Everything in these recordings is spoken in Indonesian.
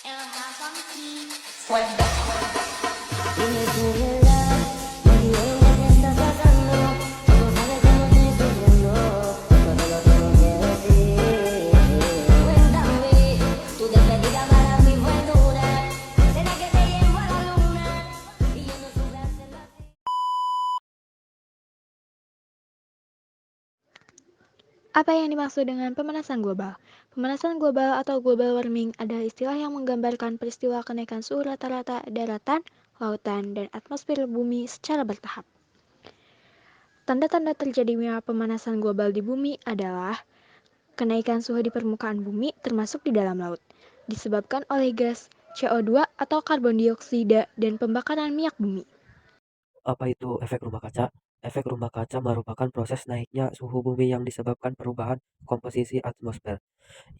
Dime tú, ¿verdad? Me diré que estás pasando. Tú sabes cómo estoy sufriendo. Todo lo tengo que decir. Cuéntame, tu despedida para mí fue dura. Será que te llevo a la luna y yo no supe hacerlo así. Apa yang dimaksud dengan pemanasan global? Pemanasan global atau global warming adalah istilah yang menggambarkan peristiwa kenaikan suhu rata-rata daratan, lautan, dan atmosfer bumi secara bertahap. Tanda-tanda terjadinya pemanasan global di bumi adalah kenaikan suhu di permukaan bumi termasuk di dalam laut, disebabkan oleh gas CO2 atau karbon dioksida dan pembakaran minyak bumi. Apa itu efek rumah kaca? Efek rumah kaca merupakan proses naiknya suhu bumi yang disebabkan perubahan komposisi atmosfer,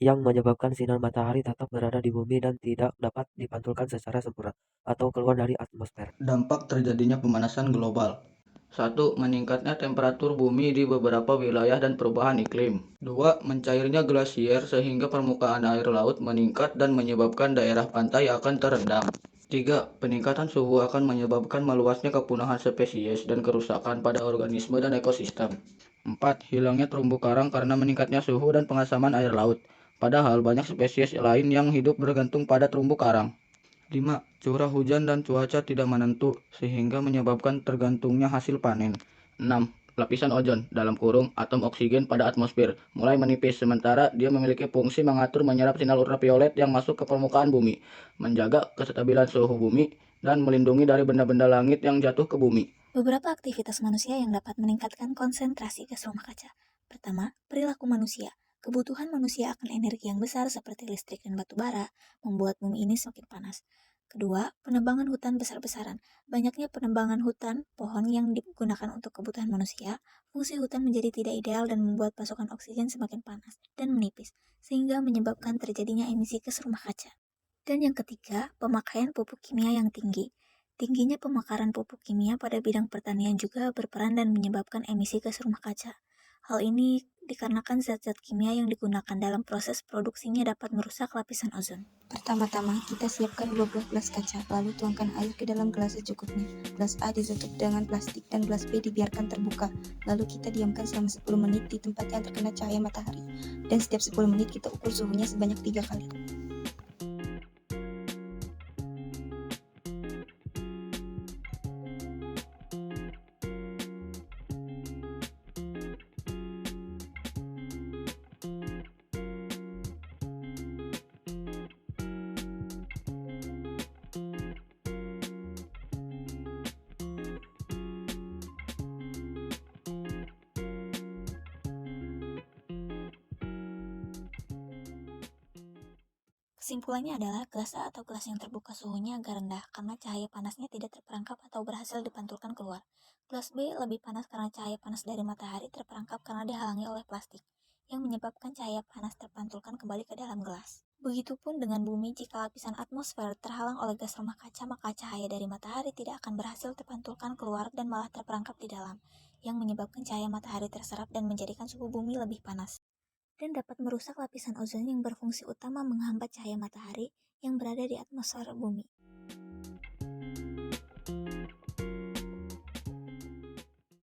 yang menyebabkan sinar matahari tetap berada di bumi dan tidak dapat dipantulkan secara sempurna atau keluar dari atmosfer. Dampak terjadinya pemanasan global. 1. Meningkatnya temperatur bumi di beberapa wilayah dan perubahan iklim. 2. Mencairnya glasier sehingga permukaan air laut meningkat dan menyebabkan daerah pantai akan terendam. 3. Peningkatan suhu akan menyebabkan meluasnya kepunahan spesies dan kerusakan pada organisme dan ekosistem. 4. Hilangnya terumbu karang karena meningkatnya suhu dan pengasaman air laut. Padahal banyak spesies lain yang hidup bergantung pada terumbu karang. 5. Curah hujan dan cuaca tidak menentu sehingga menyebabkan tergantungnya hasil panen. 6. Lapisan ozon (atom oksigen pada atmosfer) mulai menipis, sementara dia memiliki fungsi mengatur menyerap sinar ultraviolet yang masuk ke permukaan bumi, menjaga kestabilan suhu bumi, dan melindungi dari benda-benda langit yang jatuh ke bumi. Beberapa aktivitas manusia yang dapat meningkatkan konsentrasi gas rumah kaca. Pertama, perilaku manusia. Kebutuhan manusia akan energi yang besar seperti listrik dan batu bara membuat bumi ini semakin panas. Kedua, penebangan hutan besar-besaran. Banyaknya penebangan hutan, pohon yang digunakan untuk kebutuhan manusia, fungsi hutan menjadi tidak ideal dan membuat pasokan oksigen semakin panas dan menipis, sehingga menyebabkan terjadinya emisi gas rumah kaca. Dan yang ketiga, pemakaian pupuk kimia yang tinggi. Tingginya pemakaran pupuk kimia pada bidang pertanian juga berperan dan menyebabkan emisi gas rumah kaca. Hal ini dikarenakan zat-zat kimia yang digunakan dalam proses produksinya dapat merusak lapisan ozon. Pertama-tama, kita siapkan 2 buah gelas kaca, lalu tuangkan air ke dalam gelas secukupnya. Gelas A ditutup dengan plastik dan gelas B dibiarkan terbuka. Lalu kita diamkan selama 10 menit di tempat yang terkena cahaya matahari. Dan setiap 10 menit kita ukur suhunya sebanyak 3 kali. Kesimpulannya adalah gelas A atau gelas yang terbuka suhunya agak rendah karena cahaya panasnya tidak terperangkap atau berhasil dipantulkan keluar. Gelas B lebih panas karena cahaya panas dari matahari terperangkap karena dihalangi oleh plastik, yang menyebabkan cahaya panas terpantulkan kembali ke dalam gelas. Begitupun dengan bumi, jika lapisan atmosfer terhalang oleh gas rumah kaca, maka cahaya dari matahari tidak akan berhasil terpantulkan keluar dan malah terperangkap di dalam, yang menyebabkan cahaya matahari terserap dan menjadikan suhu bumi lebih panas. Dan dapat merusak lapisan ozon yang berfungsi utama menghambat cahaya matahari yang berada di atmosfer bumi.